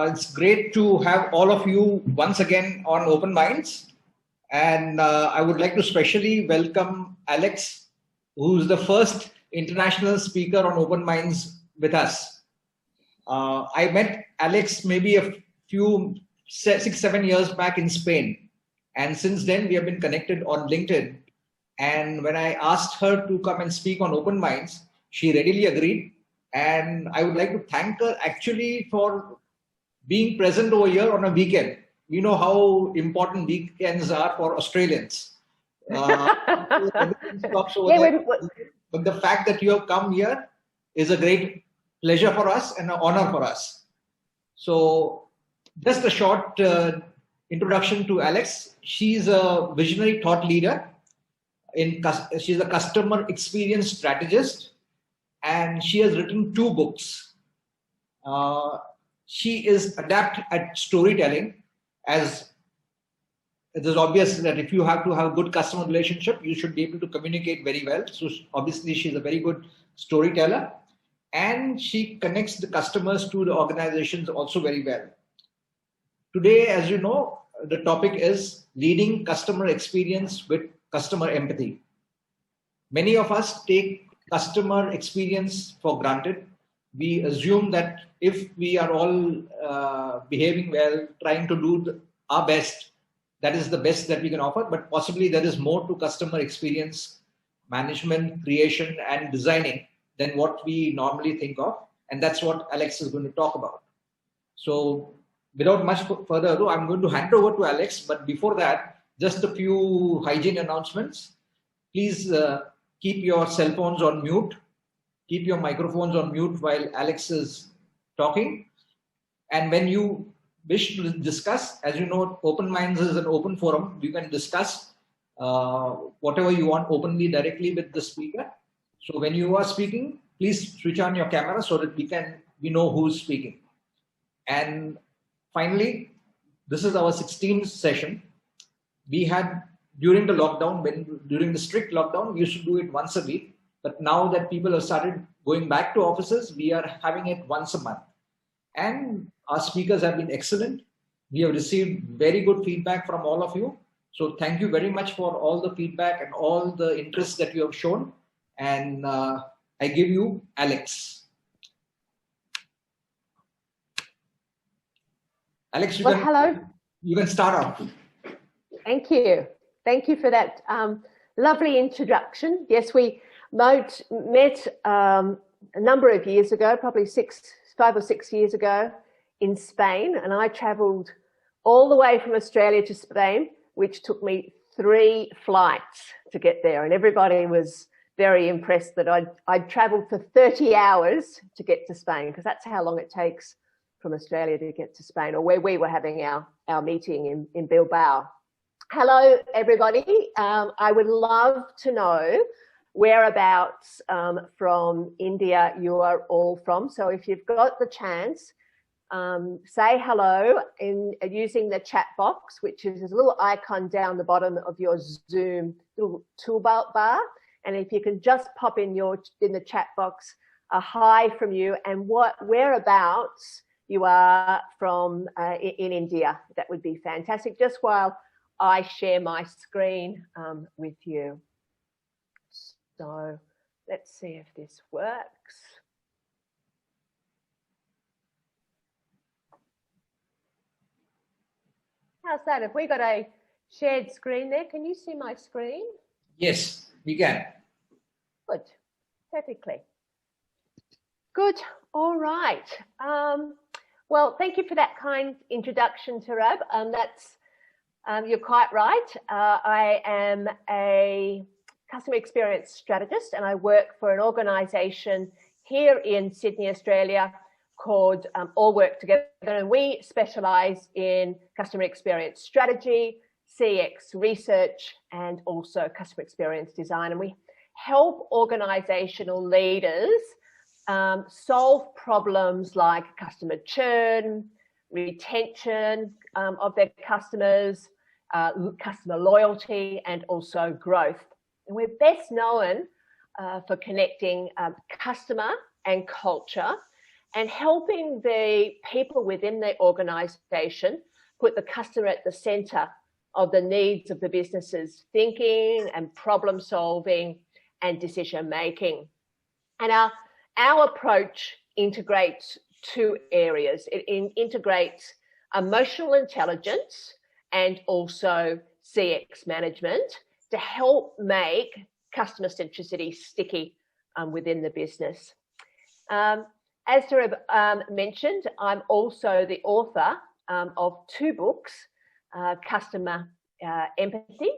It's great to have all of you once again on Open Minds. And I would like to specially welcome Alex, who's the first international speaker on Open Minds with us. I met Alex maybe a few 6-7 years back in Spain. And since then, we have been connected on LinkedIn. And when I asked her to come and speak on Open Minds, she readily agreed. And I would like to thank her actually for being present over here on a weekend. We know how important weekends are for Australians. Everything stops over there. But the fact that you have come here is a great pleasure for us and an honor for us. So just a short introduction to Alex. She's a visionary thought leader. She's a customer experience strategist, and she has written 2 books. She is adept at storytelling, as it is obvious that if you have to have a good customer relationship, you should be able to communicate very well. So obviously she's a very good storyteller, and she connects the customers to the organizations also very well. Today, as you know, the topic is leading customer experience with customer empathy. Many of us take customer experience for granted. We assume that if we are all behaving well, trying to do our best, that is the best that we can offer, but possibly there is more to customer experience management, creation, and designing than what we normally think of. And that's what Alex is going to talk about. So without much further ado, I'm going to hand over to Alex. But before that, just a few hygiene announcements. Please keep your cell phones on mute. Keep your microphones on mute while Alex is talking. And when you wish to discuss, as you know, Open Minds is an open forum. You can discuss whatever you want openly, directly with the speaker. So when you are speaking, please switch on your camera so that we know who's speaking. And finally, this is our 16th session. We had, during the lockdown, during the strict lockdown, we used to do it once a week. But now that people have started going back to offices, we are having it once a month. And our speakers have been excellent. We have received very good feedback from all of you. So thank you very much for all the feedback and all the interest that you have shown. And I give you Alex. Alex, hello. You can start off. Thank you. Thank you for that lovely introduction. Yes, we met a number of years ago, probably 5 or 6 years ago in Spain, and I travelled all the way from Australia to Spain, which took me 3 flights to get there, and everybody was very impressed that I'd travelled for 30 hours to get to Spain, because that's how long it takes from Australia to get to Spain, or where we were having our meeting in Bilbao. Hello, everybody. I would love to know whereabouts from India you are all from. So if you've got the chance, say hello using the chat box, which is a little icon down the bottom of your Zoom little toolbar. And if you can just pop in the chat box a hi from you and whereabouts you are from in India, that would be fantastic. Just while I share my screen with you. So let's see if this works. How's that? Have we got a shared screen there? Can you see my screen? Yes, we can. Good, perfectly. Good, all right. Well, thank you for that kind introduction, Tarab. You're quite right. I am a customer experience strategist, and I work for an organisation here in Sydney, Australia, called All Work Together, and we specialise in customer experience strategy, CX research, and also customer experience design. And we help organisational leaders solve problems like customer churn, retention of their customers, customer loyalty, and also growth. And we're best known for connecting customer and culture and helping the people within the organization put the customer at the center of the needs of the business's thinking and problem solving and decision making. And our approach integrates two areas. It integrates emotional intelligence and also CX management to help make customer centricity sticky within the business. As Sarah mentioned, I'm also the author of two books, Customer Empathy,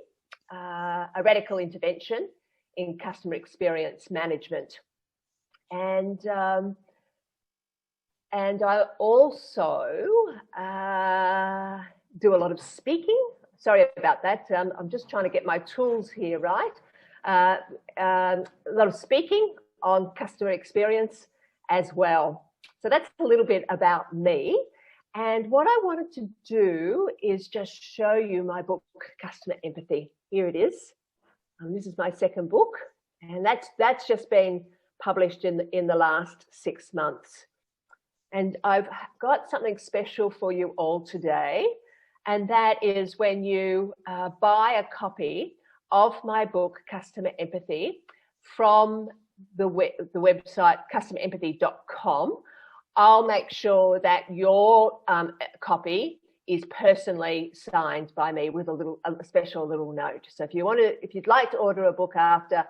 A Radical Intervention in Customer Experience Management. And I also do a lot of speaking. Sorry about that. I'm just trying to get my tools here right. A lot of speaking on customer experience as well. So that's a little bit about me. And what I wanted to do is just show you my book, Customer Empathy. Here it is. This is my second book, and that's just been published in the last 6 months. And I've got something special for you all today, and that is when you buy a copy of my book, Customer Empathy, from the website customerempathy.com, I'll make sure that your copy is personally signed by me with a special little note. So if you'd like to order a book after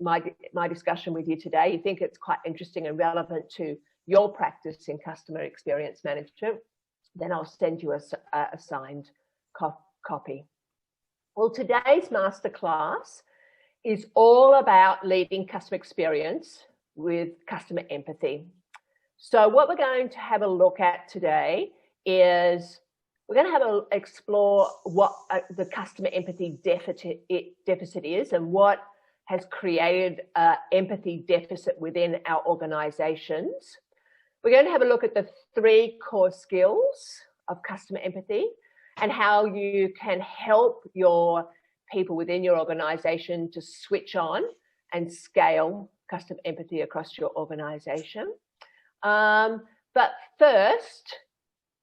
my discussion with you today, you think it's quite interesting and relevant to your practice in customer experience management, then I'll send you a signed copy. Well, today's masterclass is all about leading customer experience with customer empathy. So what we're going to have a look at today is we're going to explore what the customer empathy deficit is and what has created an empathy deficit within our organizations. We're going to have a look at the 3 core skills of customer empathy and how you can help your people within your organization to switch on and scale customer empathy across your organization. But first,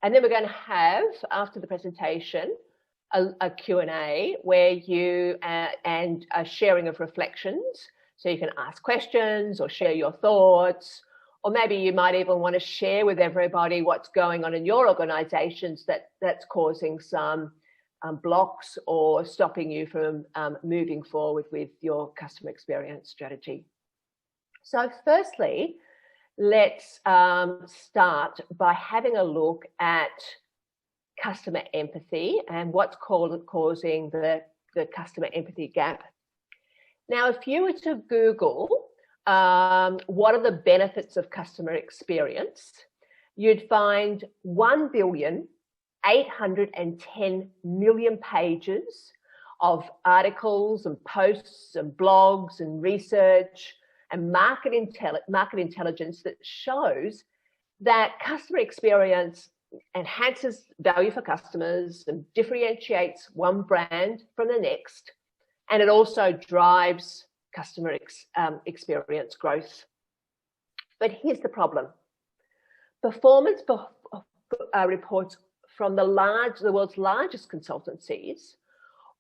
and then we're going to have, after the presentation, a Q&A where you and a sharing of reflections. So you can ask questions or share your thoughts, or maybe you might even want to share with everybody what's going on in your organizations that's causing some blocks or stopping you from moving forward with your customer experience strategy. So firstly, let's start by having a look at customer empathy and what's causing the customer empathy gap. Now, if you were to Google what are the benefits of customer experience, you'd find 1,810,000,000 pages of articles and posts and blogs and research and market intelligence that shows that customer experience enhances value for customers and differentiates one brand from the next, and it also drives customer experience growth. But here's the problem. Performance reports from the world's largest consultancies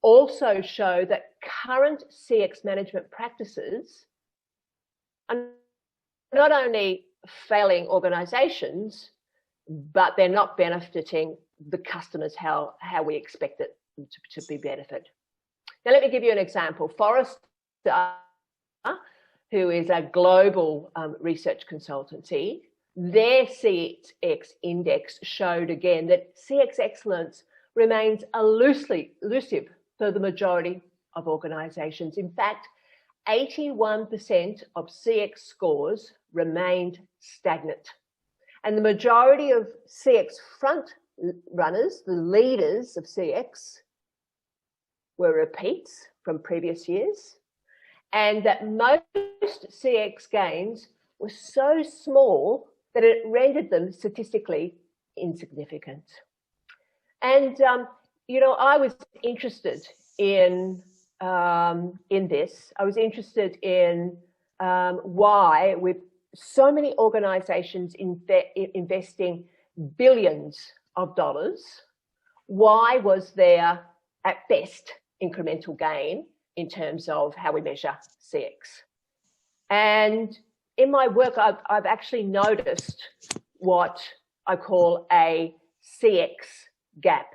also show that current CX management practices are not only failing organizations, but they're not benefiting the customers how we expect it to be benefit. Now, let me give you an example. Forrester, who is a global research consultancy, their CX index showed again that CX excellence remains elusive for the majority of organizations. In fact, 81% of CX scores remained stagnant. And the majority of CX front runners, the leaders of CX, were repeats from previous years, and that most CX gains were so small that it rendered them statistically insignificant. And, I was interested in this. I was interested in why, with so many organizations investing billions of dollars, why was there at best incremental gain in terms of how we measure CX? And in my work, I've actually noticed what I call a CX gap,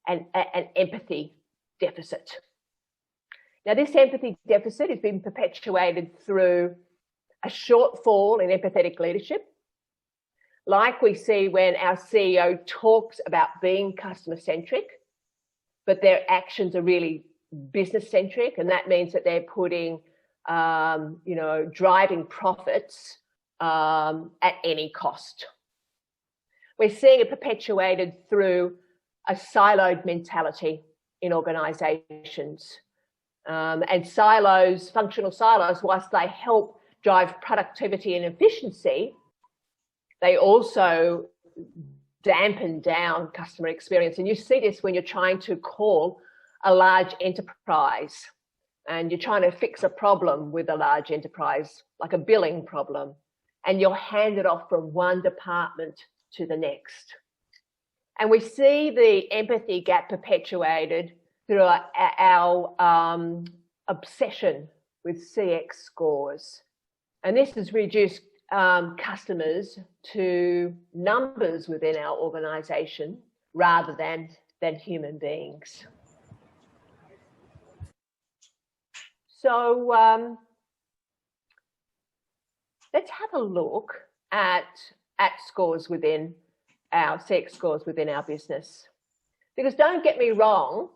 an empathy deficit. Now, this empathy deficit has been perpetuated through a shortfall in empathetic leadership, like we see when our CEO talks about being customer-centric, but their actions are really business-centric, and that means that they're putting, driving profits at any cost. We're seeing it perpetuated through a siloed mentality in organisations. And silos, functional silos, whilst they help drive productivity and efficiency, they also dampen down customer experience. And you see this when you're trying to call a large enterprise and you're trying to fix a problem with a large enterprise, like a billing problem, and you'll hand it off from one department to the next. And we see the empathy gap perpetuated through our obsession with CX scores. And this has reduced customers to numbers within our organisation rather than human beings. So let's have a look at scores within our CX scores within our business. Because don't get me wrong,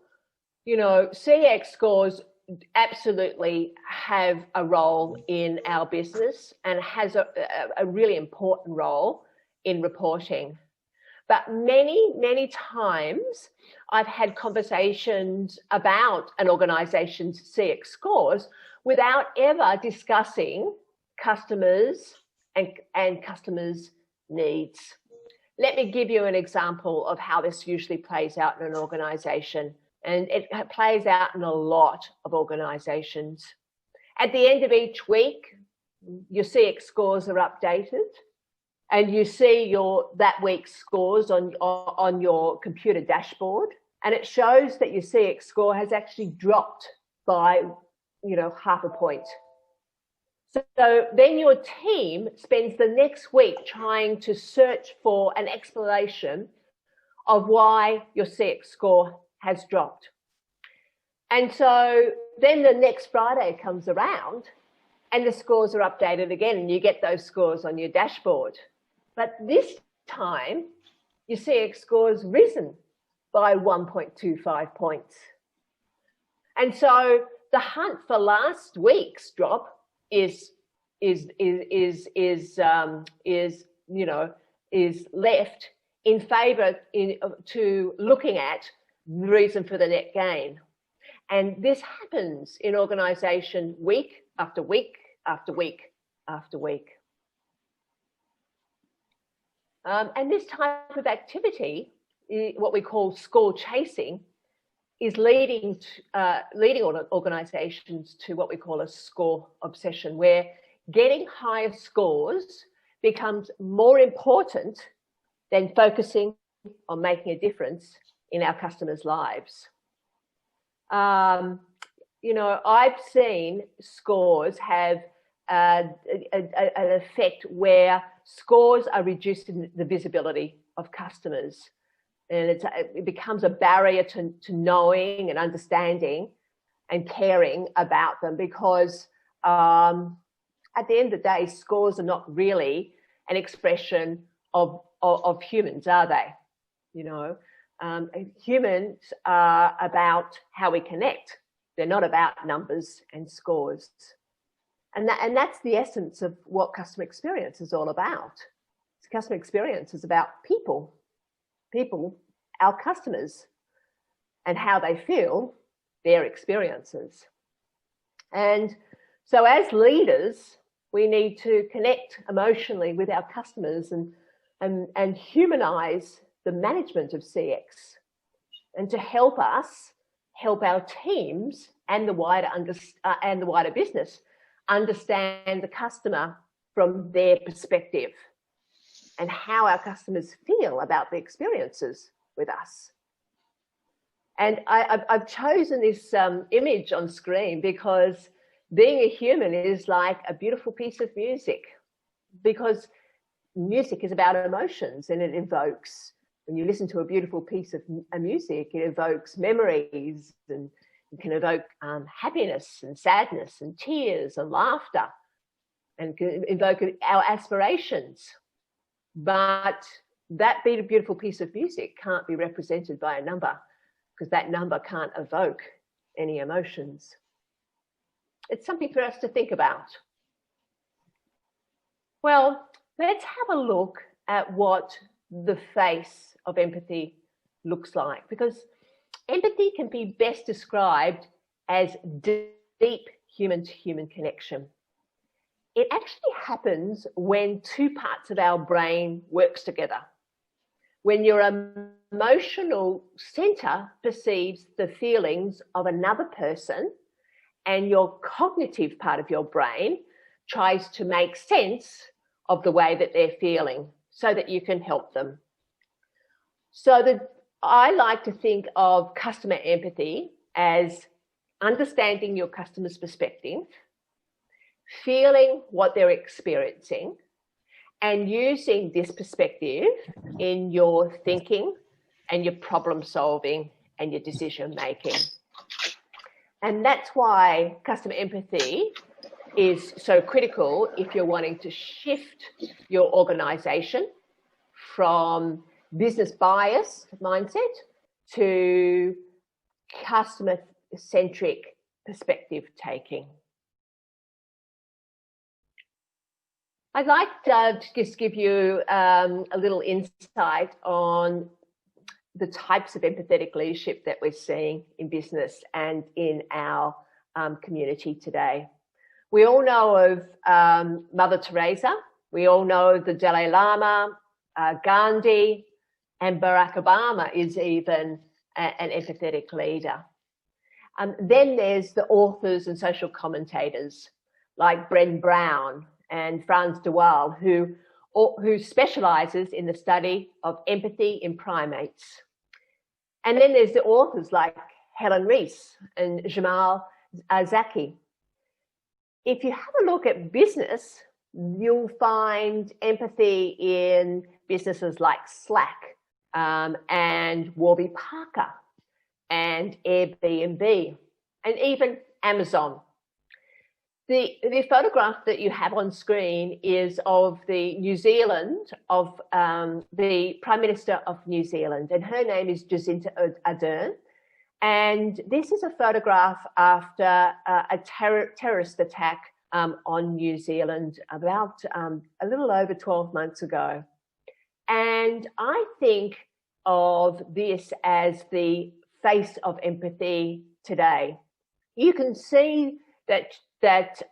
CX scores absolutely have a role in our business and has a really important role in reporting. But many times I've had conversations about an organisation's CX scores without ever discussing customers and customers' needs. Let me give you an example of how this usually plays out in an organisation. And it plays out in a lot of organisations. At the end of each week, your CX scores are updated, and you see that week's scores on your computer dashboard, and it shows that your CX score has actually dropped by, half a point. So then your team spends the next week trying to search for an explanation of why your CX score has dropped. And so then the next Friday comes around and the scores are updated again, and you get those scores on your dashboard. But this time, your CX score has risen by 1.25 points. And so the hunt for last week's drop is left in favour to looking at the reason for the net gain. And this happens in organisation week after week after week after week. And this type of activity, what we call score chasing, is leading organisations to what we call a score obsession, where getting higher scores becomes more important than focusing on making a difference in our customers' lives. I've seen scores have an effect where scores are reducing the visibility of customers, and it becomes a barrier to knowing and understanding and caring about them, because at the end of the day, scores are not really an expression of humans, are they? Humans are about how we connect. They're not about numbers and scores. And that's the essence of what customer experience is all about. Customer experience is about people, our customers, and how they feel, their experiences. And so as leaders, we need to connect emotionally with our customers and humanize the management of CX, and to help us help our teams and the wider business understand the customer from their perspective and how our customers feel about the experiences with us. And I've chosen this image on screen because being a human is like a beautiful piece of music, because music is about emotions, and it evokes, when you listen to a beautiful piece of music, it evokes memories, and it can evoke happiness and sadness and tears and laughter, and can evoke our aspirations. But that beautiful piece of music can't be represented by a number, because that number can't evoke any emotions. It's something for us to think about. Well, let's have a look at what the face of empathy looks like, because empathy can be best described as deep human-to-human connection. It actually happens when two parts of our brain works together. When your emotional center perceives the feelings of another person, and your cognitive part of your brain tries to make sense of the way that they're feeling so that you can help them. So I like to think of customer empathy as understanding your customer's perspective, feeling what they're experiencing, and using this perspective in your thinking and your problem solving and your decision making. And that's why customer empathy is so critical if you're wanting to shift your organization from business bias mindset to customer-centric perspective taking. I'd like to just give you a little insight on the types of empathetic leadership that we're seeing in business and in our community today. We all know of Mother Teresa. We all know the Dalai Lama, Gandhi, and Barack Obama is even an empathetic leader. Then there's the authors and social commentators like Brené Brown and Frans de Waal, who specializes in the study of empathy in primates. And then there's the authors like Helen Rees and Jamal Zaki. If you have a look at business, you'll find empathy in businesses like Slack and Warby Parker and Airbnb and even Amazon. The photograph that you have on screen is of the New Zealand, of the Prime Minister of New Zealand, and her name is Jacinda Ardern. And this is a photograph after a terrorist attack on New Zealand about a little over 12 months ago. And I think of this as the face of empathy today. You can see that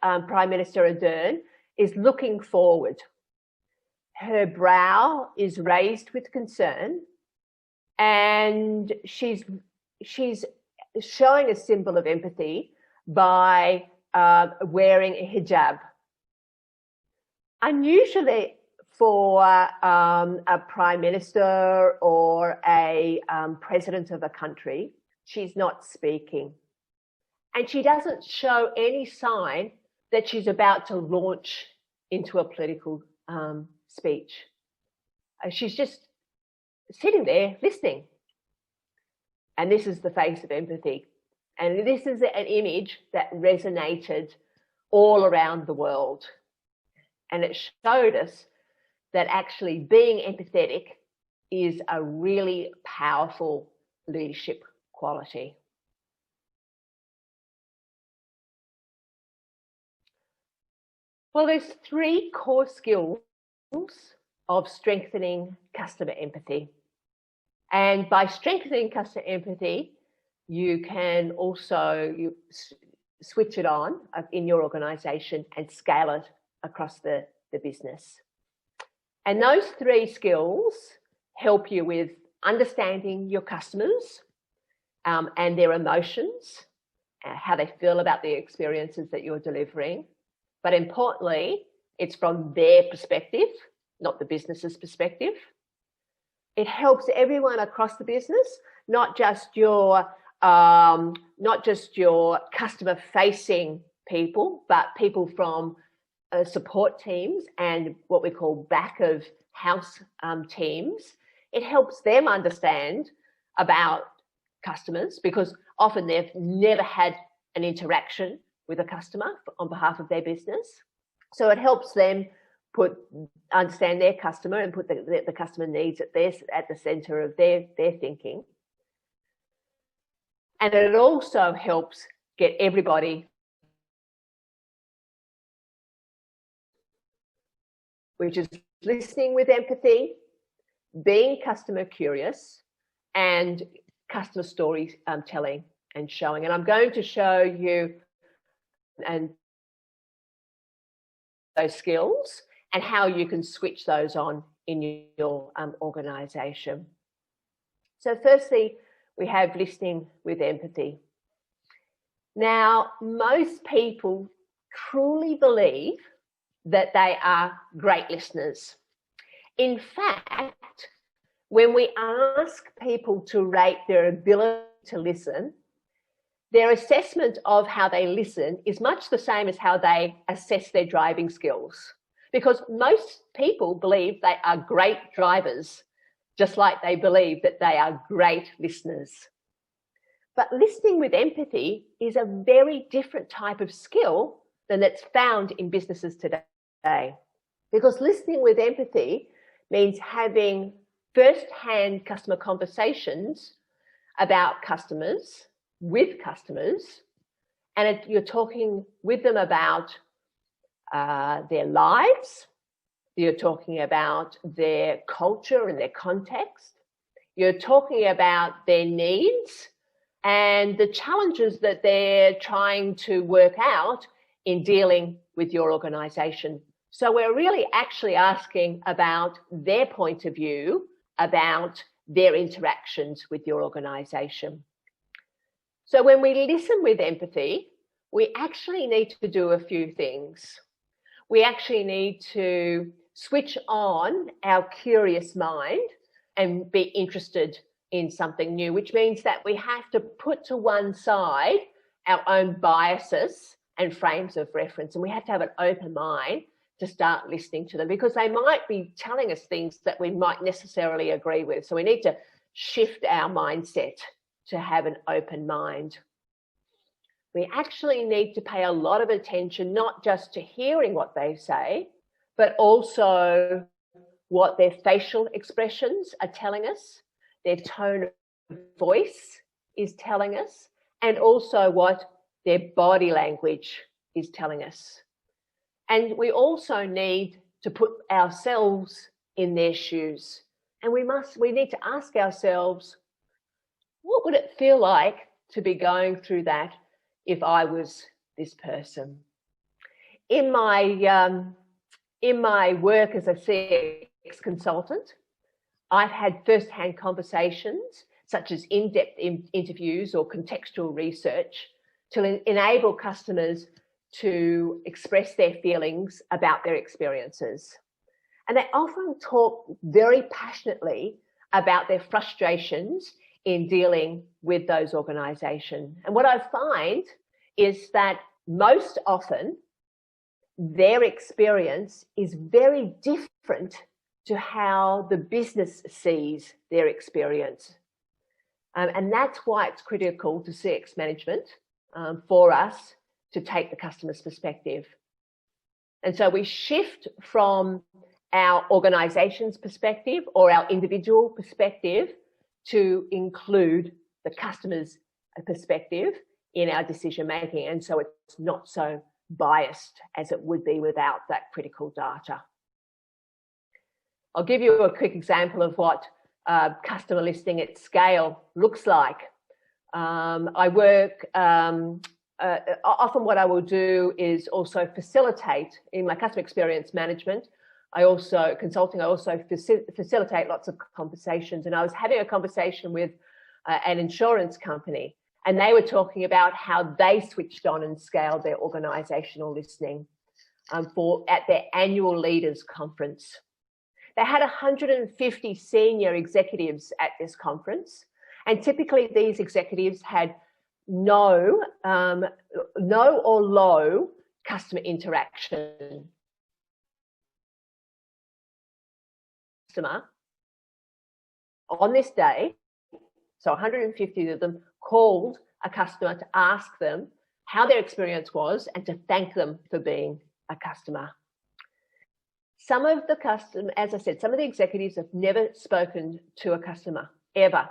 Prime Minister Ardern is looking forward. Her brow is raised with concern, and she's showing a symbol of empathy by wearing a hijab. Unusually for a prime minister or a president of a country, she's not speaking. And she doesn't show any sign that she's about to launch into a political speech. She's just sitting there listening. And this is the face of empathy. And this is an image that resonated all around the world. And it showed us that actually being empathetic is a really powerful leadership quality. Well, there's 3 core skills of strengthening customer empathy. And by strengthening customer empathy, you can also switch it on in your organization and scale it across the business. And those 3 skills help you with understanding your customers and their emotions, how they feel about the experiences that you're delivering. But importantly, It's from their perspective, not the business's perspective. It helps everyone across the business, not just your customer-facing people, but people from support teams and what we call back-of-house teams. It helps them understand about customers, because often they've never had an interaction with a customer on behalf of their business. So it helps them understand their customer and put the customer needs at the center of their thinking. And it also helps get everybody, which is listening with empathy, being customer curious, and customer story telling and showing. And I'm going to show you and those skills and how you can switch those on in your organization. So firstly, we have listening with empathy. Now, most people truly believe that they are great listeners. In fact, when we ask people to rate their ability to listen, their assessment of how they listen is much the same as how they assess their driving skills. Because most people believe they are great drivers, just like they believe that they are great listeners. But listening with empathy is a very different type of skill than that's found in businesses today. Because listening with empathy means having first-hand customer conversations about customers, with customers, and you're talking with them about their lives, you're talking about their culture and their context, you're talking about their needs and the challenges that they're trying to work out in dealing with your organization. So we're really actually asking about their point of view, about their interactions with your organization. So when we listen with empathy, we actually need to do a few things. We actually need to switch on our curious mind and be interested in something new, which means that we have to put to one side our own biases and frames of reference, and we have to have an open mind to start listening to them, because they might be telling us things that we might necessarily agree with. So we need to shift our mindset to have an open mind. We actually need to pay a lot of attention, not just to hearing what they say, but also what their facial expressions are telling us, their tone of voice is telling us, and also what their body language is telling us. And we also need to put ourselves in their shoes. And we need to ask ourselves, what would it feel like to be going through that if I was this person? In my work as a CX consultant, I've had first-hand conversations, such as in-depth interviews or contextual research, to enable customers to express their feelings about their experiences. And they often talk very passionately about their frustrations in dealing with those organisations. And what I find is that most often their experience is very different to how the business sees their experience. And that's why it's critical to CX management for us to take the customer's perspective. And so we shift from our organisation's perspective or our individual perspective to include the customer's perspective in our decision making. And so it's not so biased as it would be without that critical data. I'll give you a quick example of what customer listening at scale looks like. I work, often what I will do is also facilitate in my customer experience management. I also facilitate lots of conversations. And I was having a conversation with an insurance company, and they were talking about how they switched on and scaled their organisational listening. at their annual leaders conference. They had 150 senior executives at this conference, and typically these executives had no or low customer interaction. On this day, so 150 of them called a customer to ask them how their experience was and to thank them for being a customer. Some of the customers, as I said, some of the executives have never spoken to a customer, ever.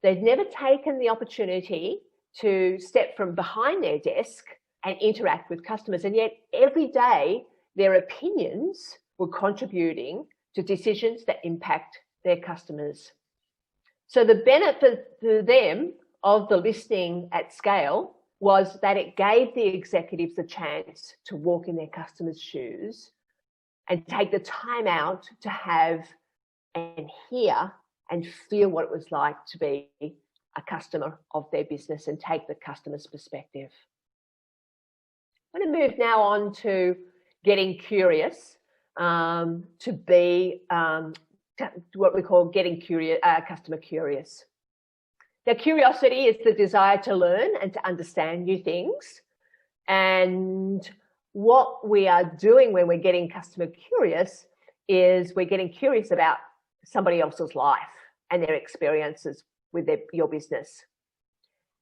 They've never taken the opportunity to step from behind their desk and interact with customers. And yet every day their opinions were contributing to decisions that impact their customers. So the benefit to them of the listening at scale was that it gave the executives a chance to walk in their customers' shoes and take the time out to have and hear and feel what it was like to be a customer of their business and take the customer's perspective. I'm going to move now on to getting curious, to be what we call getting curious, customer curious. Now, curiosity is the desire to learn and to understand new things. And what we are doing when we're getting customer curious is we're getting curious about somebody else's life and their experiences with your business.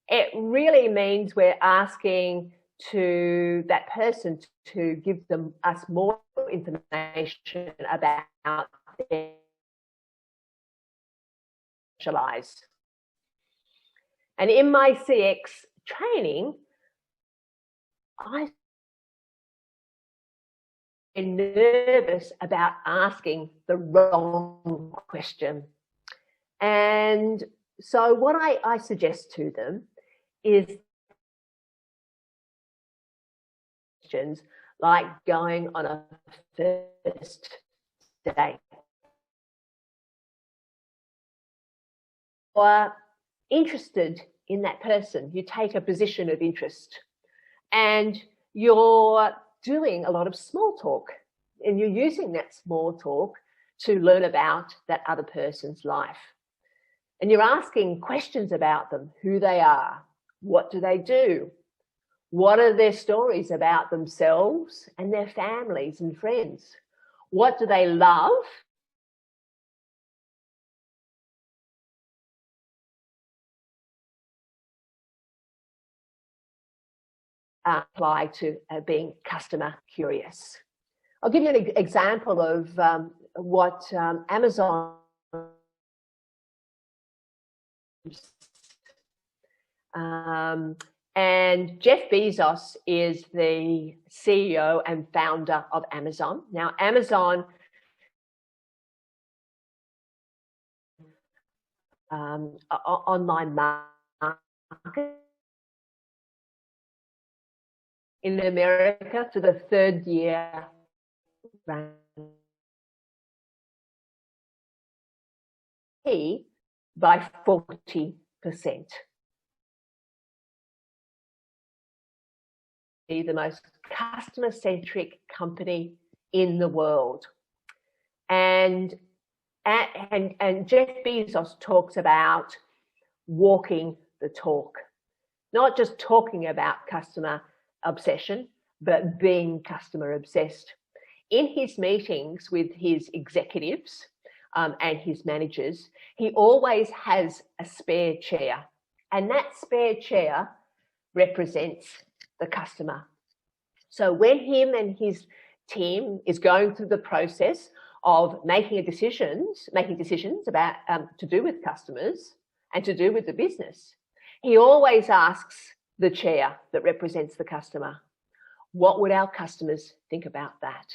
It really means we're asking to that person to give us more information about their specialized. And in my CX training, I'm nervous about asking the wrong question. And so what I suggest to them is questions like going on a first date or interested in that person. You take a position of interest and you're doing a lot of small talk and you're using that small talk to learn about that other person's life. And you're asking questions about them, who they are, what do they do, what are their stories about themselves and their families and friends, what do they love, apply to being customer curious. I'll give you an example of what Amazon and Jeff Bezos is the CEO and founder of Amazon. Now, Amazon online market in America for the third year running by 40%. The most customer-centric company in the world. And Jeff Bezos talks about walking the talk, not just talking about customer obsession, but being customer obsessed. In his meetings with his executives and his managers, he always has a spare chair, and that spare chair represents the customer. So when him and his team is going through the process of making decisions about to do with customers and to do with the business, he always asks the chair that represents the customer, what would our customers think about that?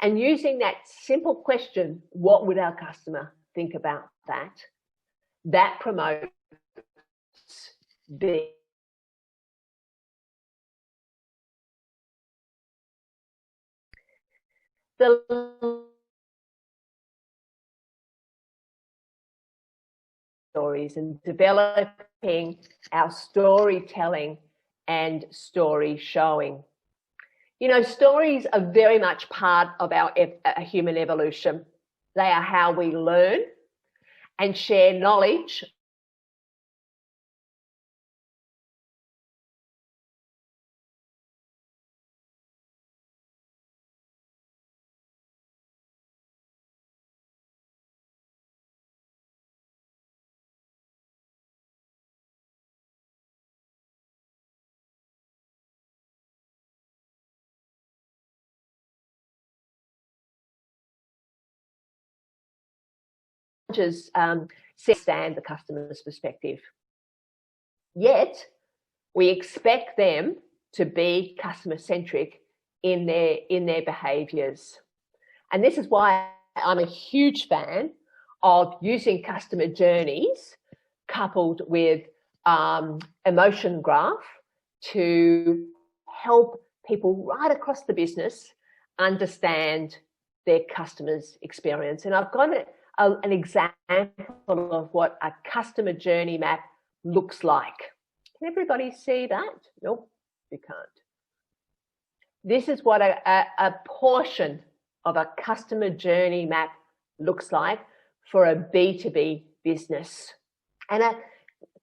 And using that simple question, what would our customer think about that? That promotes being the stories and developing our storytelling and story showing. You know, stories are very much part of our human evolution. They are how we learn and share knowledge. Understand the customer's perspective. Yet, we expect them to be customer-centric in their behaviours. And this is why I'm a huge fan of using customer journeys coupled with emotion graph to help people right across the business understand their customer's experience. And I've got an example of what a customer journey map looks like. Can everybody see that? Nope, you can't. This is what a portion of a customer journey map looks like for a B2B business. And a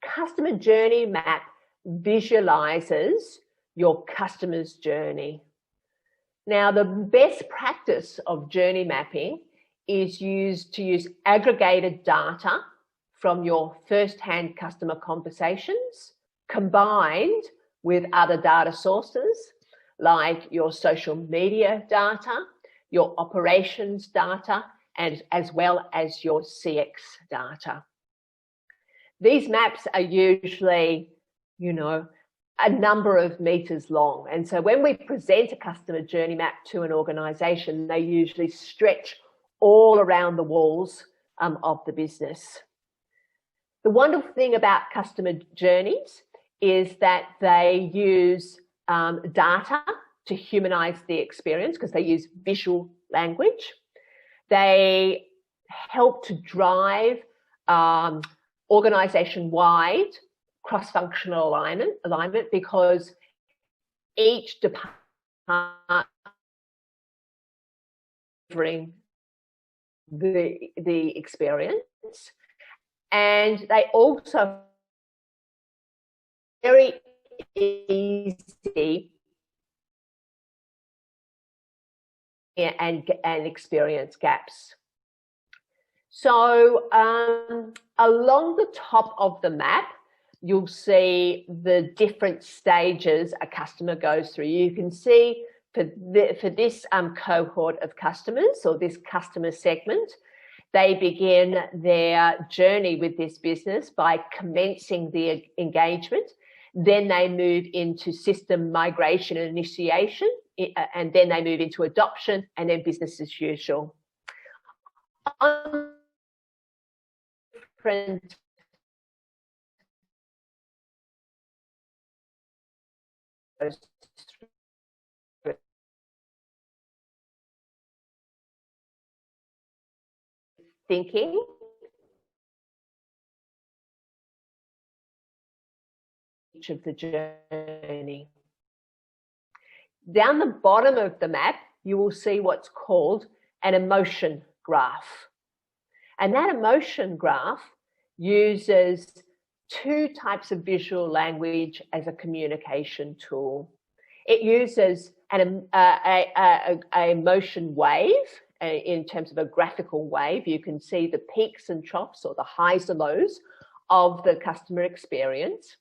customer journey map visualizes your customer's journey. Now, the best practice of journey mapping is to use aggregated data from your first-hand customer conversations combined with other data sources like your social media data, your operations data, and as well as your CX data. These maps are usually, you know, a number of meters long. And so when we present a customer journey map to an organization, they usually stretch all around the walls of the business. The wonderful thing about customer journeys is that they use data to humanize the experience because they use visual language. They help to drive organization-wide cross-functional alignment because each department delivering the experience, and they also very easy and experience gaps. So along the top of the map, you'll see the different stages a customer goes through. You can see for this cohort of customers or this customer segment, they begin their journey with this business by commencing the engagement. Then they move into system migration and initiation, and then they move into adoption, and then business as usual. On different thinking each of the journey. Down the bottom of the map, you will see what's called an emotion graph. And that emotion graph uses two types of visual language as a communication tool. It uses an emotion wave in terms of a graphical wave. You can see the peaks and troughs or the highs and lows of the customer experience.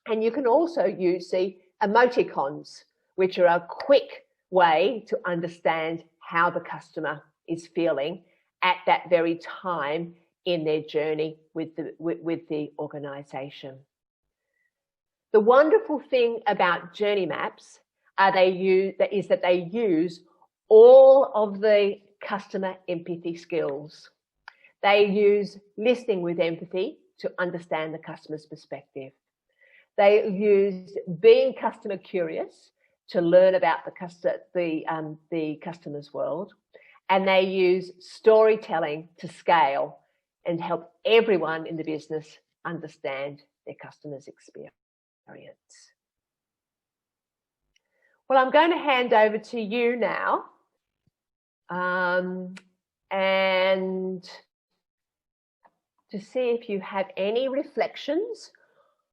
And you can also use the emoticons, which are a quick way to understand how the customer is feeling at that very time in their journey with the organization. The wonderful thing about journey maps is that they use all of the customer empathy skills. They use listening with empathy to understand the customer's perspective. They use being customer curious to learn about the customer's world. And they use storytelling to scale and help everyone in the business understand their customer's experience. Well, I'm going to hand over to you now. And to see if you have any reflections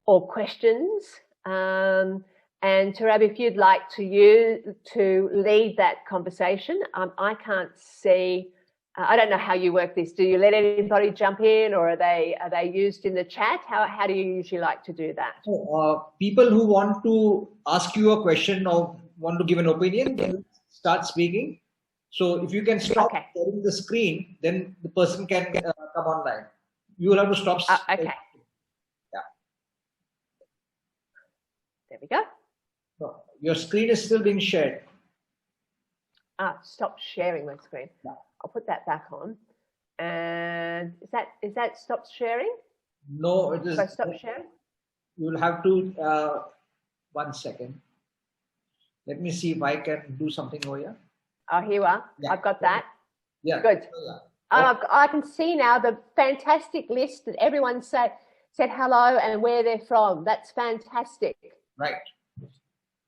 or questions. And Tarab, if you'd like to lead that conversation, I can't see. I don't know how you work this. Do you let anybody jump in, or are they used in the chat? How do you usually like to do that? People who want to ask you a question or want to give an opinion, then start speaking. So if you can stop sharing the screen, then the person can come online. You will have to stop. Okay. Yeah. There we go. No, your screen is still being shared. Stop sharing my screen. Yeah. I'll put that back on. And is that stopped sharing? No, it is. If I stop sharing? You will have to, 1 second. Let me see if I can do something over here. Oh, here we are. Yeah. I've got that. Yeah. Good. Yeah. And I can see now the fantastic list that everyone said hello and where they're from. That's fantastic. Right.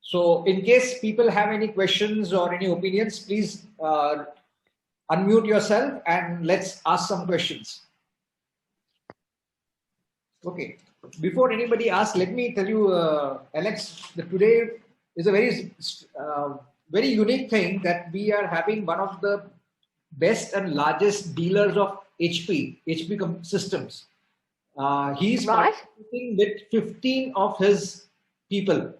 So in case people have any questions or any opinions, please unmute yourself and let's ask some questions. Okay. Before anybody asks, let me tell you, Alex, that today is a very unique thing that we are having one of the best and largest dealers of HP systems. He's participating with 15 of his people.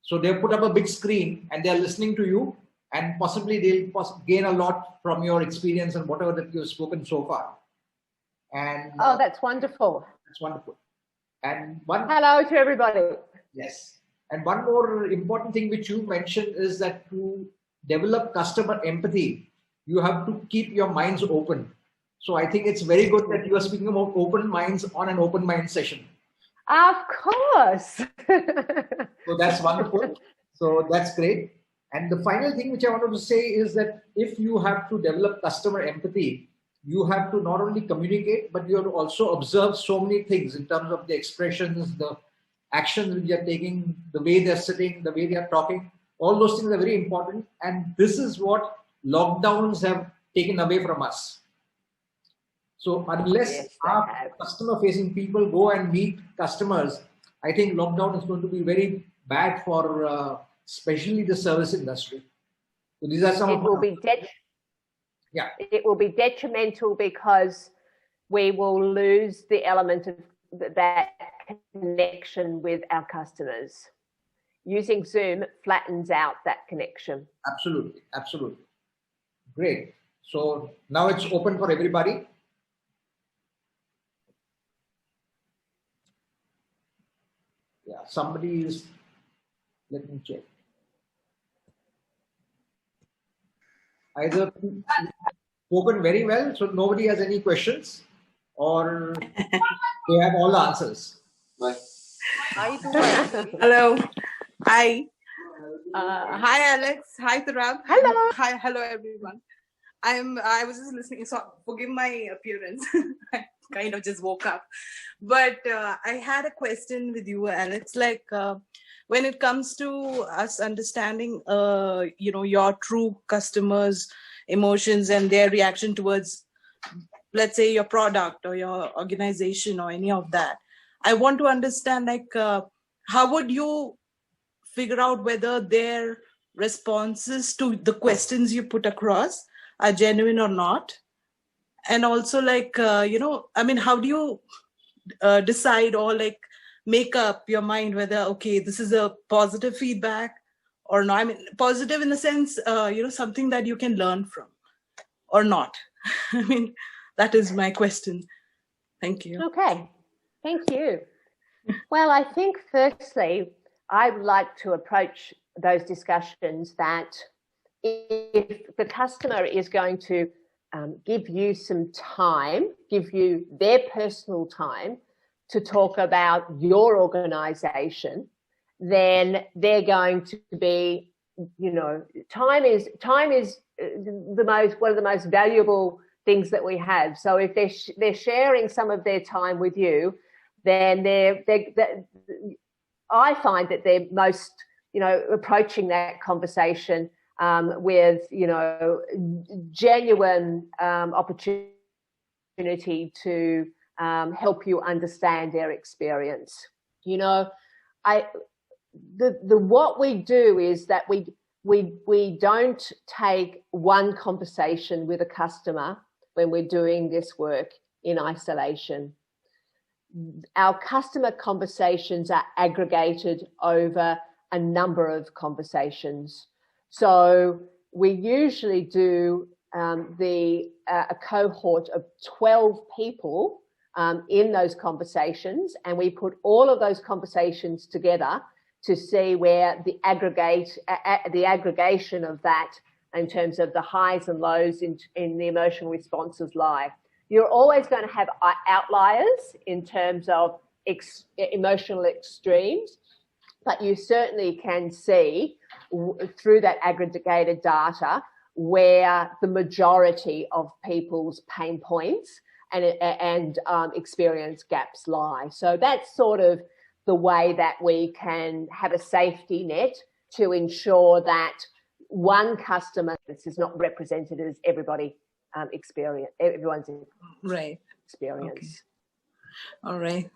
So they've put up a big screen and they're listening to you, and possibly they'll gain a lot from your experience and whatever that you've spoken so far. And that's wonderful. That's wonderful. And hello to everybody. Yes. And one more important thing which you mentioned is that to develop customer empathy, you have to keep your minds open. So I think it's very good that you are speaking about open minds on an open mind session. Of course. So that's wonderful. So that's great. And the final thing which I wanted to say is that if you have to develop customer empathy, you have to not only communicate, but you have to also observe so many things in terms of the expressions, the actions which they are taking, the way they're sitting, the way they are talking. All those things are very important. And this is what lockdowns have taken away from us. So unless our customer-facing people go and meet customers, I think lockdown is going to be very bad for especially the service industry. So these are some. It will be detrimental because we will lose the element of that connection with our customers. Using Zoom flattens out that connection. Absolutely, absolutely. Great. So now it's open for everybody. Yeah, somebody is, let me check. Either spoken very well, so nobody has any questions, or they have all the answers. Hello. Hi. Hi, Alex. Hi, Tarab. Hello. Hi. Hello, everyone. I was just listening, so forgive my appearance. I kind of just woke up. But I had a question with you, Alex. Like, when it comes to us understanding, your true customers' emotions and their reaction towards, let's say, your product or your organization or any of that, I want to understand, like, how would you figure out whether their responses to the questions you put across are genuine or not? And also, like, how do you decide or like make up your mind whether, okay, this is a positive feedback or not? I mean, positive in the sense, something that you can learn from or not. I mean, that is my question. Thank you. Okay, thank you. Well, I think firstly, I would like to approach those discussions that if the customer is going to give you some time, give you their personal time to talk about your organization, then they're going to be, time is one of the most valuable things that we have. So if they're sharing some of their time with you, then I find that they're most approaching that conversation with, genuine opportunity to help you understand their experience. What we do is that we don't take one conversation with a customer when we're doing this work in isolation. Our customer conversations are aggregated over a number of conversations. So we usually do a cohort of 12 people in those conversations, and we put all of those conversations together to see where the aggregation of that in terms of the highs and lows in the emotional responses lie. You're always going to have outliers in terms of emotional extremes, but you certainly can see through that aggregated data where the majority of people's pain points and experience gaps lie. So that's sort of the way that we can have a safety net to ensure that one customer is not represented as everyone's experience. Right. Experience. Okay. All right.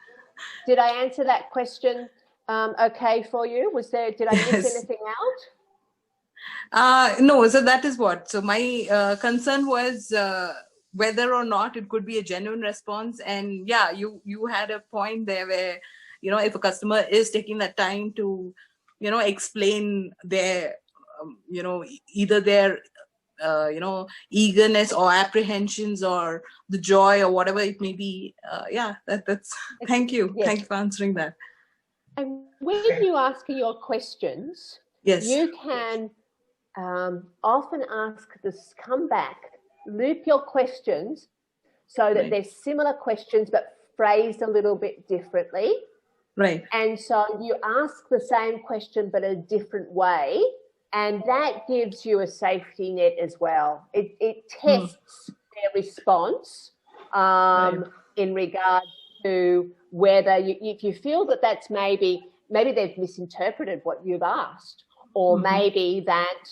Did I answer that question okay for you? Did I miss anything out? No, so that is what. So my concern was whether or not it could be a genuine response. And yeah, you had a point there where, if a customer is taking that time to, explain their, either their, eagerness or apprehensions or the joy or whatever it may be. That's, thank you. Yes. Thank you for answering that. And when you ask your questions, yes, you can often ask this, come back, loop your questions so that right. they're similar questions but phrased a little bit differently. Right. And so you ask the same question but a different way, and that gives you a safety net as well. It tests their response right. in regard to whether if you feel that that's maybe they've misinterpreted what you've asked, or maybe that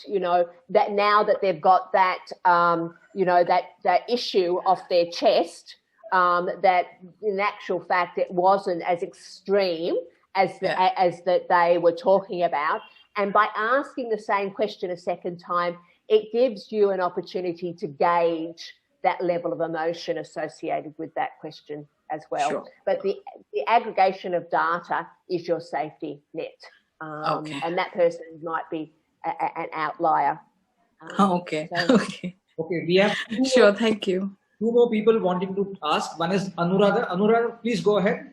that now that they've got that that issue off their chest, that in actual fact it wasn't as extreme as that they were talking about. And by asking the same question a second time, it gives you an opportunity to gauge that level of emotion associated with that question as well. Sure. But the aggregation of data is your safety net. Okay. And that person might be an outlier. Okay. Okay. Okay, we have sure. Thank you. Two more people wanting to ask. One is Anuradha. Anuradha, please go ahead.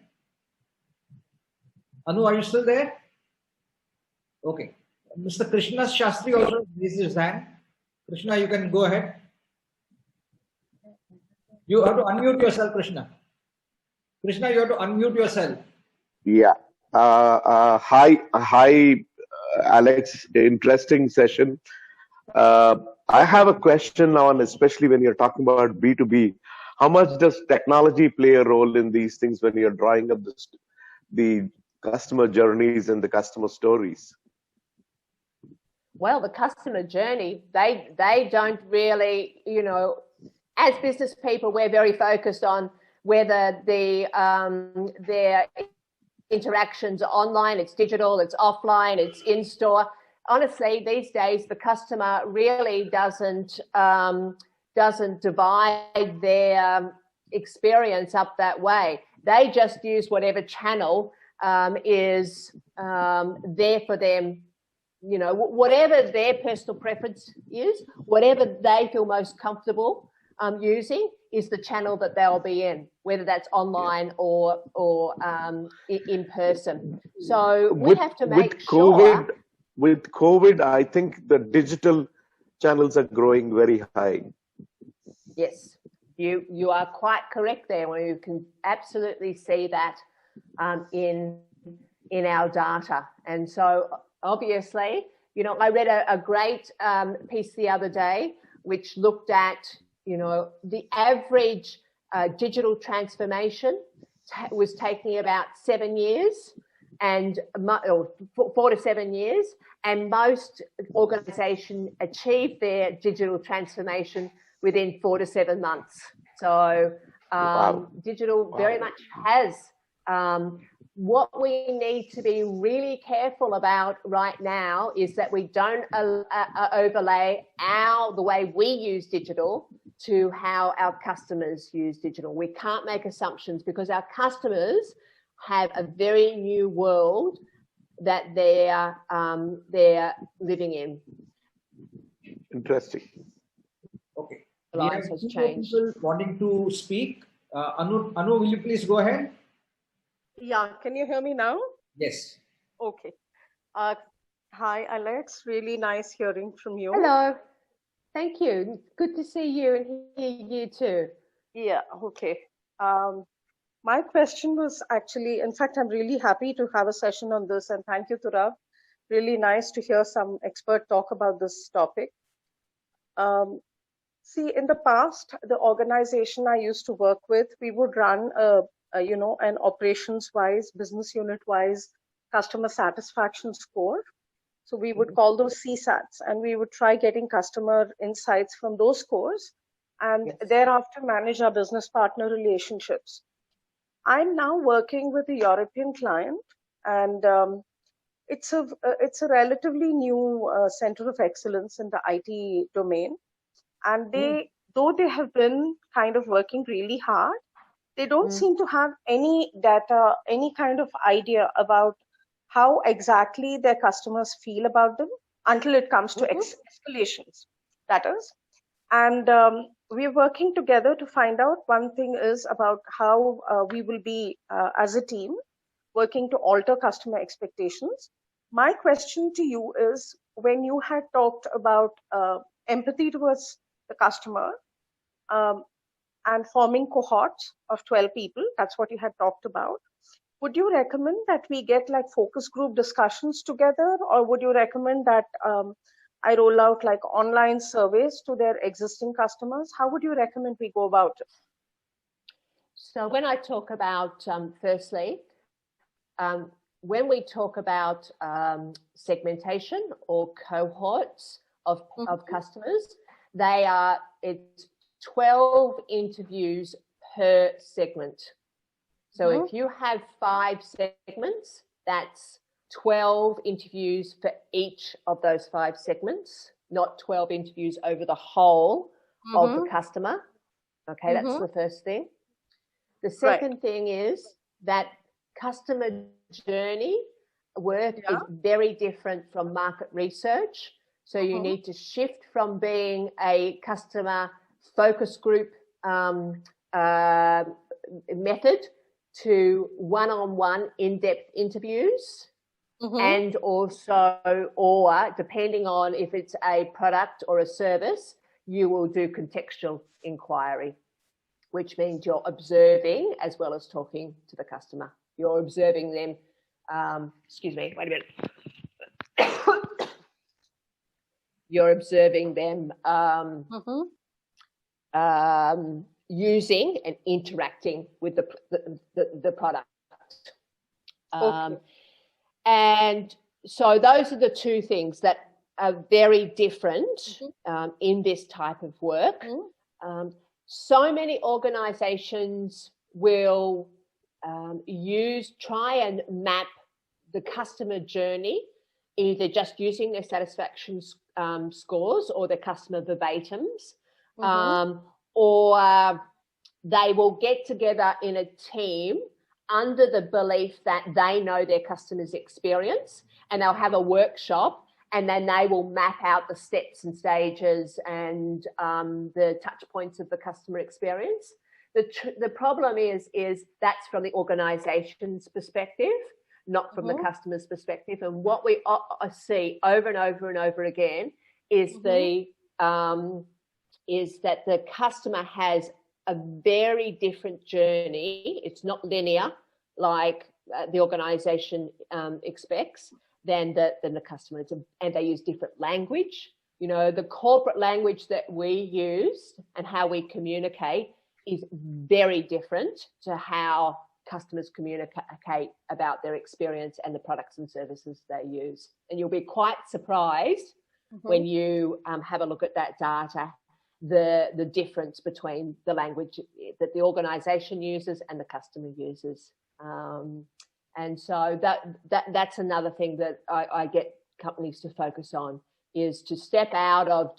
Anu, are you still there? Okay. Mr. Krishna Shastri also raised his hand. Krishna, you can go ahead. You have to unmute yourself, Krishna. Krishna, you have to unmute yourself. Yeah. Hi, Alex. Interesting session. I have a question on, especially when you're talking about B2B, how much does technology play a role in these things when you're drawing up the customer journeys and the customer stories? Well, the customer journey, they don't really, as business people, we're very focused on whether their interactions are online, it's digital, it's offline, it's in-store. Honestly, these days, the customer really doesn't divide their experience up that way. They just use whatever channel is there for them, whatever their personal preference is, whatever they feel most comfortable using is the channel that they'll be in, whether that's online or in person. So we have to make sure. With COVID, I think the digital channels are growing very high. Yes, you are quite correct there. You can absolutely see that in our data. And so obviously, I read a great piece the other day which looked at, the average digital transformation was taking about 7 years, and 4 to 7 years, and most organizations achieve their digital transformation within 4 to 7 months. So digital very much has what we need to be really careful about right now is that we don't overlay the way we use digital to how our customers use digital. We can't make assumptions because our customers have a very new world that they're living in. Interesting. Okay. The lives has changed. People wanting to speak. Anu, will you please go ahead? Yeah, can you hear me now? Yes. Okay. Hi, Alex. Really nice hearing from you. Hello. Thank you. Good to see you and hear you too. Yeah, okay. My question was actually, in fact, I'm really happy to have a session on this, and thank you, Turav. Really nice to hear some expert talk about this topic. See, in the past, the organization I used to work with, we would run an operations-wise, business unit-wise customer satisfaction score. So we would call those CSATs, and we would try getting customer insights from those scores, and thereafter manage our business partner relationships. I'm now working with a European client, and it's a relatively new center of excellence in the IT domain. And though they have been kind of working really hard, they don't seem to have any data, any kind of idea about how exactly their customers feel about them until it comes to escalations, that is. And we're working together to find out. One thing is about how we will be, as a team, working to alter customer expectations. My question to you is, when you had talked about empathy towards the customer and forming cohorts of 12 people, that's what you had talked about. Would you recommend that we get like focus group discussions together, or would you recommend that I roll out like online surveys to their existing customers? How would you recommend we go about it? So when I talk about, firstly, when we talk about segmentation or cohorts of customers, it's 12 interviews per segment. So if you have 5 segments, that's 12 interviews for each of those 5 segments, not 12 interviews over the whole of the customer. Okay, that's the first thing. The second thing is that customer journey work is very different from market research. So you need to shift from being a customer focus group method to one-on-one in-depth interviews, and also, or depending on if it's a product or a service, you will do contextual inquiry, which means you're observing as well as talking to the customer. You're observing them, excuse me, wait a minute. You're observing them using and interacting with the product. And so those are the 2 things that are very different in this type of work. So many organizations will try and map the customer journey, either just using their satisfaction scores or their customer verbatims, or they will get together in a team under the belief that they know their customer's experience, and they'll have a workshop, and then they will map out the steps and stages and the touch points of the customer experience. The problem is that's from the organization's perspective, not from the customer's perspective. And what we see over and over and over again is is that the customer has a very different journey. It's not linear like the organization expects than the customer. And they use different language. You know, the corporate language that we use and how we communicate is very different to how customers communicate about their experience and the products and services they use. And you'll be quite surprised when you have a look at that data, the difference between the language that the organisation uses and the customer uses. And so that's another thing that I get companies to focus on, is to step out of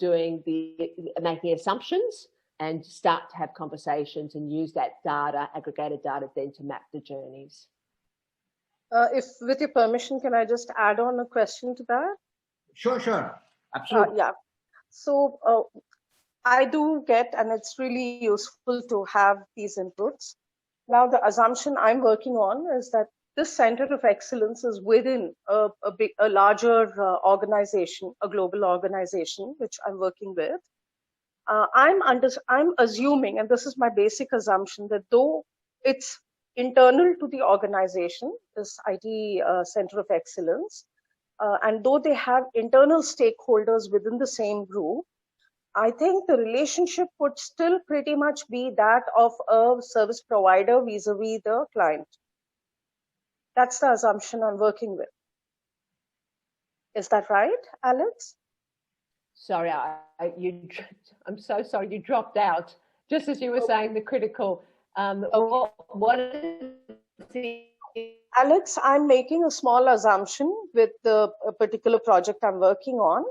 making assumptions and start to have conversations and use that data, aggregated data, then to map the journeys. If, with your permission, can I just add on a question to that? Sure. Absolutely. Yeah. So I do get, and it's really useful to have these inputs. Now, the assumption I'm working on is that this center of excellence is within a larger organization, a global organization, which I'm working with. I'm assuming, and this is my basic assumption, that though it's internal to the organization, this IT center of excellence, and though they have internal stakeholders within the same group, I think the relationship would still pretty much be that of a service provider vis-a-vis the client. That's the assumption I'm working with. Is that right, Alex? Sorry, I'm so sorry, you dropped out just as you were saying the critical. What is the... Alex, I'm making a small assumption with the particular project I'm working on.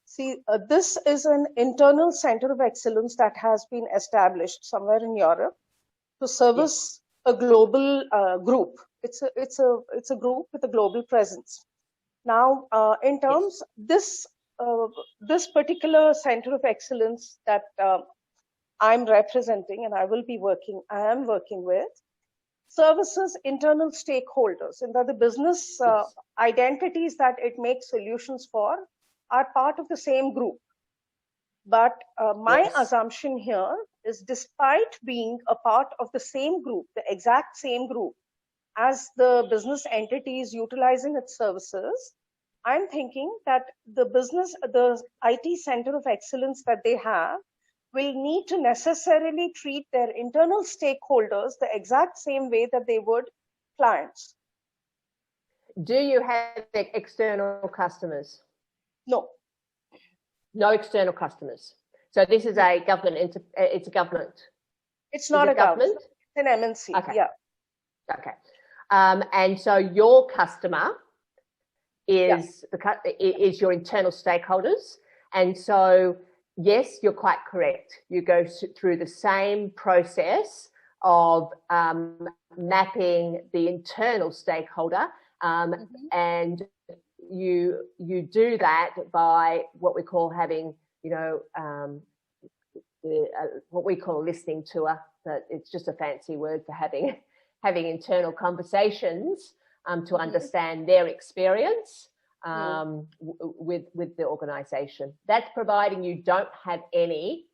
See, this is an internal center of excellence that has been established somewhere in Europe to service a global group. It's a group with a global presence. Now, in terms this particular center of excellence that I'm representing and I am working with, services internal stakeholders, and that the business identities that it makes solutions for are part of the same group. But my assumption here is, despite being a part of the same group, the exact same group as the business entities utilizing its services, I'm thinking that the IT center of excellence that they have will need to necessarily treat their internal stakeholders the exact same way that they would clients. Do you have external customers? No. No external customers. So this is a government, it's a government. It's not a government. It's an MNC. Okay. Yeah. Okay. And so your customer is is your internal stakeholders. And so, yes, you're quite correct. You go through the same process of mapping the internal stakeholder, and you do that by what we call having, what we call a listening tour, but it's just a fancy word for having internal conversations to understand their experience with the organisation. That's providing you don't have any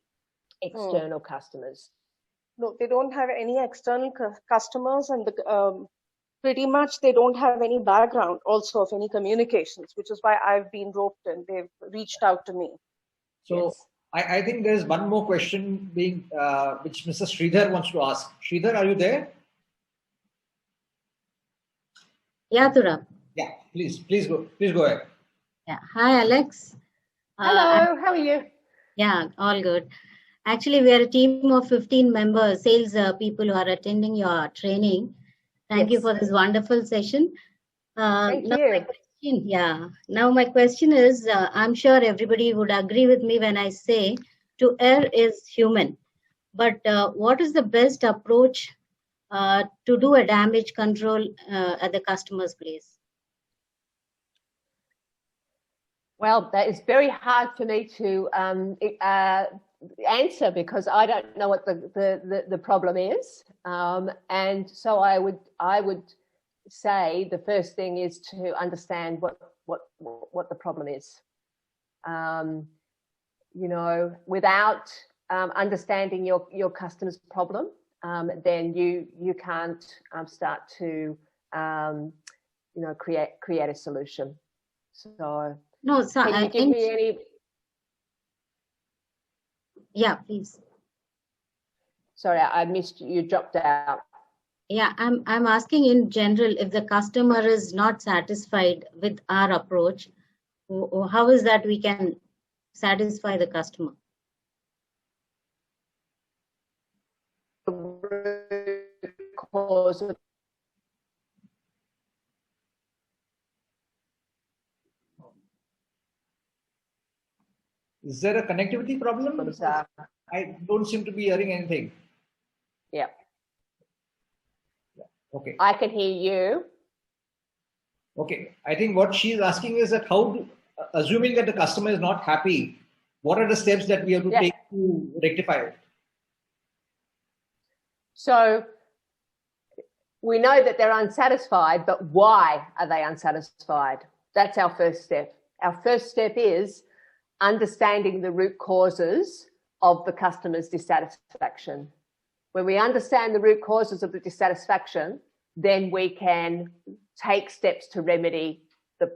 external customers. No, they don't have any external customers, and pretty much they don't have any background also of any communications, which is why I've been roped in. They've reached out to me. So I think there's one more question being which Mr. Sridhar wants to ask. Sridhar, are you there? Yeah, Tura. Yeah, please go ahead. Yeah. Hi, Alex. Hello, how are you? Yeah, all good. Actually, we are a team of 15 members, sales people who are attending your training. Thank you for this wonderful session. Thank you. Now my question is, I'm sure everybody would agree with me when I say to err is human. But what is the best approach to do a damage control at the customer's place? Well, that is very hard for me to answer, because I don't know what the problem is, and so I would say the first thing is to understand what the problem is. Without understanding your customer's problem, then you can't start to create a solution. So no, so can you give me any? Yeah, please. Sorry, I missed you. You dropped out. Yeah, I'm asking in general, if the customer is not satisfied with our approach, how is that we can satisfy the customer? Cause of Is there a connectivity problem? problems are. I don't seem to be hearing anything. Yeah, Okay. I can hear you. Okay. I think what she's asking is that assuming that the customer is not happy, what are the steps that we have to Yeah. take to rectify it? So we know that they're unsatisfied, but why are they unsatisfied? That's our first step. Our first step is understanding the root causes of the customer's dissatisfaction. When we understand the root causes of the dissatisfaction, then we can take steps to remedy the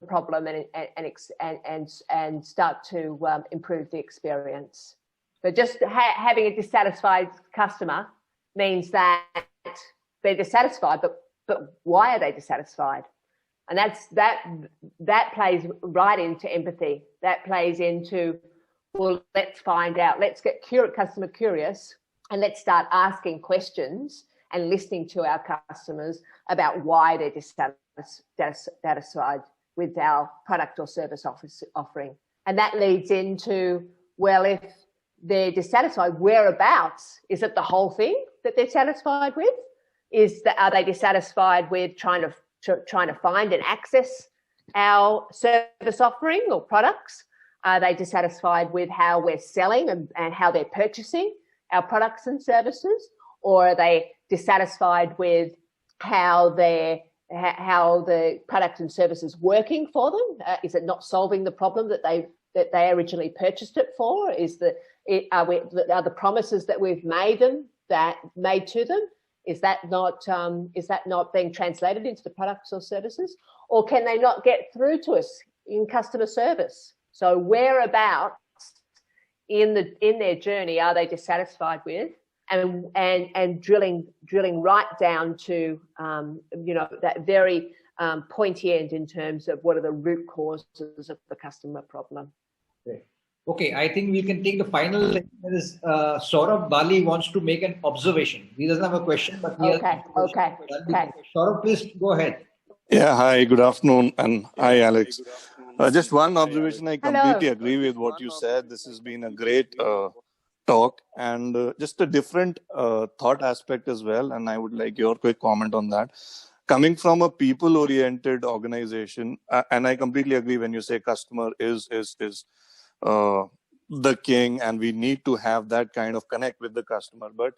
problem and start to improve the experience. But just having a dissatisfied customer means that they're dissatisfied, but why are they dissatisfied? And that plays right into empathy. That plays into, well, let's find out. Let's get customer curious, and let's start asking questions and listening to our customers about why they're dissatisfied with our product or service offering. And that leads into, well, if they're dissatisfied, whereabouts? Is it the whole thing that they're satisfied with? Are they dissatisfied with trying to find and access our service offering or products? Are they dissatisfied with how we're selling and how they're purchasing our products and services? Or are they dissatisfied with how the product and service is working for them? Is it not solving the problem that they originally purchased it for? Are the promises that we've made to them? Is that not being translated into the products or services? Or can they not get through to us in customer service? So whereabouts in their journey are they dissatisfied with? And drilling right down to that very pointy end in terms of what are the root causes of the customer problem. Okay, I think we can take the final. There is Saurabh Bali wants to make an observation. He doesn't have a question, but he Okay. Saurabh, please go ahead. Yeah, hi, good afternoon, and hi, Alex. Just one observation. I completely agree with what you said. This has been a great talk, and just a different thought aspect as well. And I would like your quick comment on that. Coming from a people-oriented organization, and I completely agree when you say customer is the king, and we need to have that kind of connect with the customer. But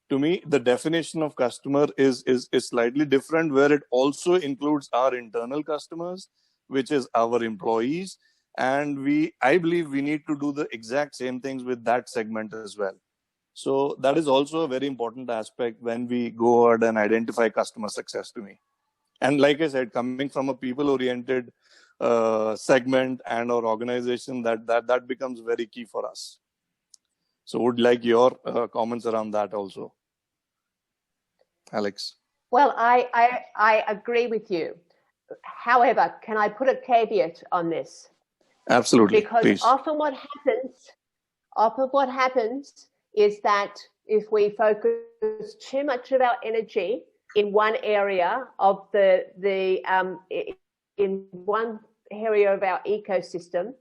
to me, the definition of customer is slightly different, where it also includes our internal customers, which is our employees. And I believe we need to do the exact same things with that segment as well. So that is also a very important aspect when we go ahead and identify customer success to me. And like I said, coming from a people-oriented segment and our organization, that becomes very key for us. So would like your comments around that also, Alex. Well, I agree with you. However, can I put a caveat on this? Absolutely. Because please. often what happens is that if we focus too much of our energy in one area of in one area of our ecosystem,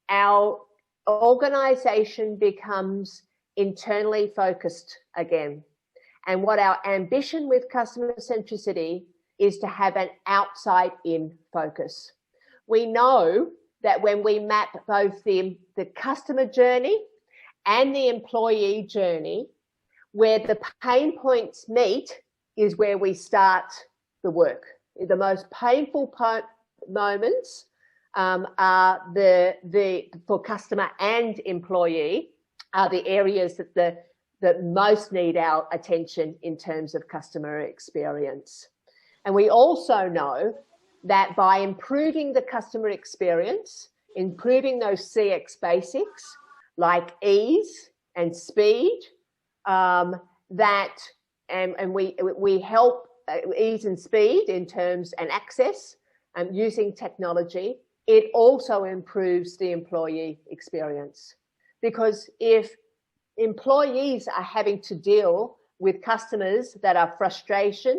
our organization becomes internally focused again. And what our ambition with customer centricity is to have an outside-in focus. We know that when we map both the customer journey and the employee journey, where the pain points meet is where we start the work. The most painful moments are for customer and employee are the areas that most need our attention in terms of customer experience. And we also know that by improving the customer experience, improving those CX basics like ease and speed, that and we help ease and speed in terms and access using technology. It also improves the employee experience, because if employees are having to deal with customers that are frustrated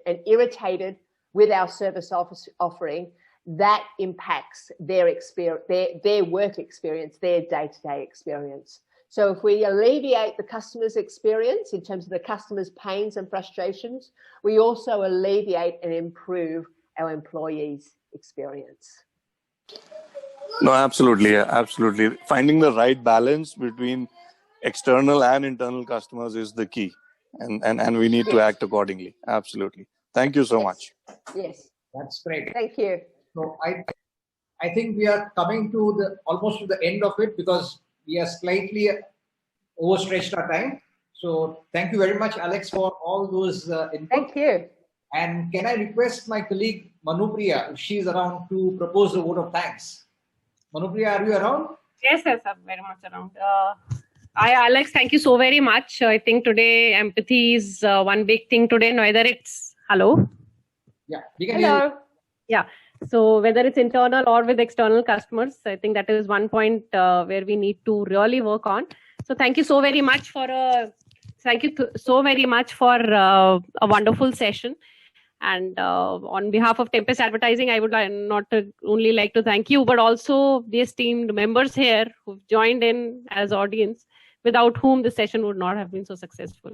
and irritated with our service offering, that impacts their experience, their work experience, their day-to-day experience. So if we alleviate the customer's experience in terms of the customer's pains and frustrations, we also alleviate and improve our employees' experience. No, absolutely. Yeah, absolutely. Finding the right balance between external and internal customers is the key. And we need to act accordingly. Absolutely. Thank you so much. Yes. That's great. Thank you. So I think we are coming to almost to the end of it, because we are slightly overstretched our time. So thank you very much, Alex, for all those input. Thank you. And can I request my colleague Manupriya, if she's around, to propose a vote of thanks? Manupriya, are you around? Yes, I'm very much around. Hi, Alex. Thank you so very much. I think today empathy is one big thing today. Whether it's hello. Yeah. We can hear you. Yeah. So whether it's internal or with external customers, I think that is one point where we need to really work on. So thank you so very much for a wonderful session. And on behalf of Tempest Advertising, I would not only like to thank you, but also the esteemed members here who've joined in as audience, without whom the session would not have been so successful.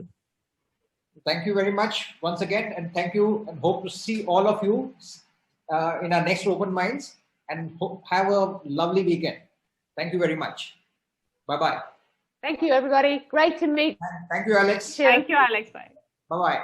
Thank you very much once again, and thank you, and hope to see all of you in our next Open Minds, and have a lovely weekend. Thank you very much. Bye-bye. Thank you, everybody. Great to meet. Thank you, Alex. Thank you, Alex. Bye. Bye-bye.